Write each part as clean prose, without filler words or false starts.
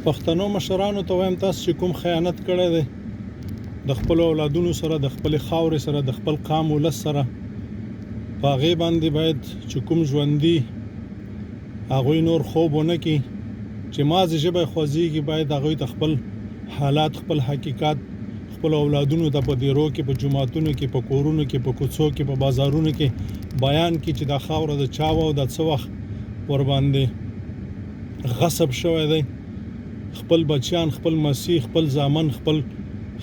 پښتنو مشرانو ته وایم تاسو چې کوم خیانت کړی دی د خپل اولادونو سره د خپل خاورې سره د خپل قام ولس سره په هغې باندې باید چې کوم ژوندي هغوی نور خوب ونه کړي چې مازې ژبه یې خوځېږي باید هغوی ته خپل حالات خپل حقیقت خپل اولادونو ته په دیرو کې په جوماتونو کې په کورونو کې په کوڅو کې په بازارونو کې بیان کړي چې دا خاوره د چا وه او دا څه وخت ورباندې غصب شوی دی خپل بچیان خپل مسیح خپل زامن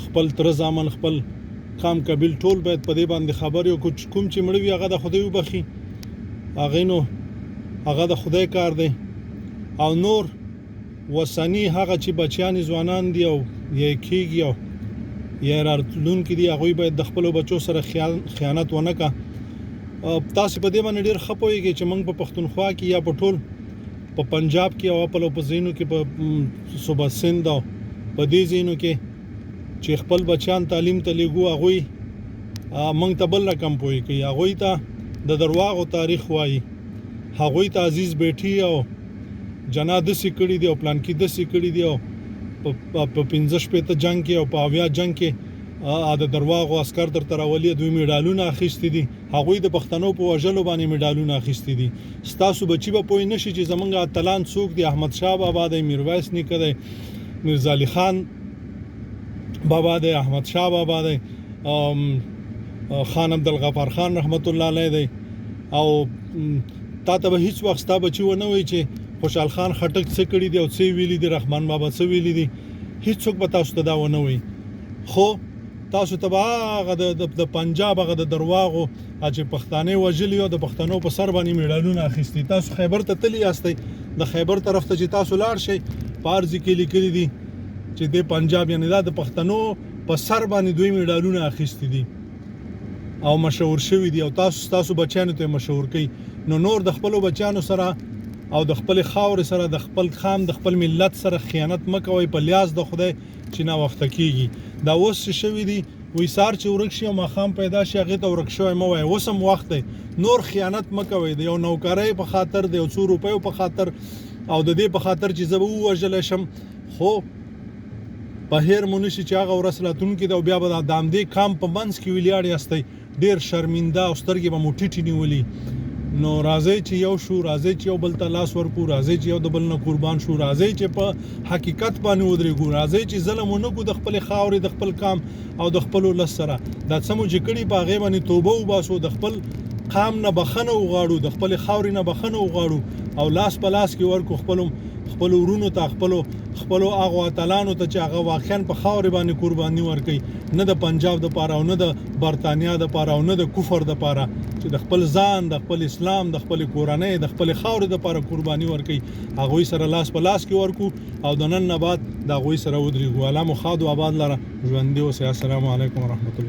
خپل تر زامن خپل قام قبیل ټول باید په دې باندې خبر یو کوم چې مړ وي هغه د خدای وبخي هغه د خدای کار دی او نور وسنی هغه چې بچیان ځوانان دي او یې کېږي او یا راتلونکي دي هغوی باید د خپلو بچو سره خیانت ونه کړه تاسو په دې باندې ډېر ښه پوهېږئ چې موږ په پښتونخوا کې یا په ټول په پنجاب کې او په ځینو کې په صوبه سند او په دې ځینو کې چې خپل بچیان تعلیم ته لېږو هغوی موږ ته بل رقم پوهې کوي هغوی ته د درواغو تاریخ وایي هغوی ته عزیز بیټي او جنا داسې کړي دي او پلانکي داسې کړي دي او په 15 جنګ کې او په 80 جنګ کې د درواغو عسكر درته راولي دوی میډالونه اخیستي دي هغوی د پښتنو په وژلو باندې میډالونه اخیستي دي ستاسو بچي به پوه نشي چې زمونږ اتلان څوک دي احمد شاه بابا دی میرویس نیکه دی میرزا علي خان بابا دی احمد شاه بابا دی خان عبدالغفار خان رحمت الله علیه دی او تا ته به هیڅ وخت ستا بچي ونه وایي چې خوشحال خان خټک څه کړي دي او څه ویلي دي رحمان بابا څه ویلي دي هیڅوک به تاسو ته دا ونه وایي خو تاسو ته به هغه د پنجاب هغه د درواغو چې پښتانه وژلي او د پښتنو په سر باندې میډالونه اخیستي تاسو خیبر ته تللی یاستئ د خیبر طرف ته چې تاسو لاړ شئ په ارض کې لیکلي دي چې د پنجاب یعنی دا د پښتنو په سر باندې دوی میډالونه اخیستي دي او مشهور شوي دي او تاسو بچیانو ته مشهور کوي نور د خپلو بچیانو سره او د خپل خاورې سره د خپل قام د خپل ملت سره خیانت مه کوئ په لیاز د خدای چې ناوخته کېږي دا اوس چې شوي دي وایي سهار چې ورک شي او ماښام پیدا شي هغې ته ورک شوی مه وایه اوس هم وخت دی نور خیانت مه کوئ د یو نوکرۍ په خاطر د یو څو روپیو په خاطر او د دې په خاطر چې زه به ووژلی شم خو په هیر مو نشي چې هغه ورځ راتلونکې ده او بیا به د همدې قام په منځ کې ولاړ یاستئ ډېر شرمنده او سترګې به مو ټیټې نیولي نو راځئ چې یو شو راځئ چې یو بل ته لاس ورکړو راځئ چې یو د بل نه قربان شو راځئ چې په حقیقت باندې ودرېږو راځئ چې ظلم ونه کړو د خپلې خاورې د خپل قام او د خپل ولس سره دا څه مو چې کړي په هغې باندې توبه وباسو د خپل قام نه بخښنه وغواړو د خپلې خاورې نه بخښنه وغواړو او لاس په لاس کې ورکړو خپلو ورونو ته خپلو هغو اتلانو ته چې هغه واقعا په خاورې باندې قرباني ورکوي نه د پنجاب دپاره او نه د برطانیا دپاره او نه د کفر دپاره چې د خپل ځان د خپل اسلام د خپل کورنۍ د خپل خاورې دپاره قرباني ورکوي هغوی سره لاس په لاس کې ورکو او د نن نه بعد د هغوی سره ودرېږو الله مو ښاد و آباد لره ژوندي اوسئ السلام علیکم ورحمت الله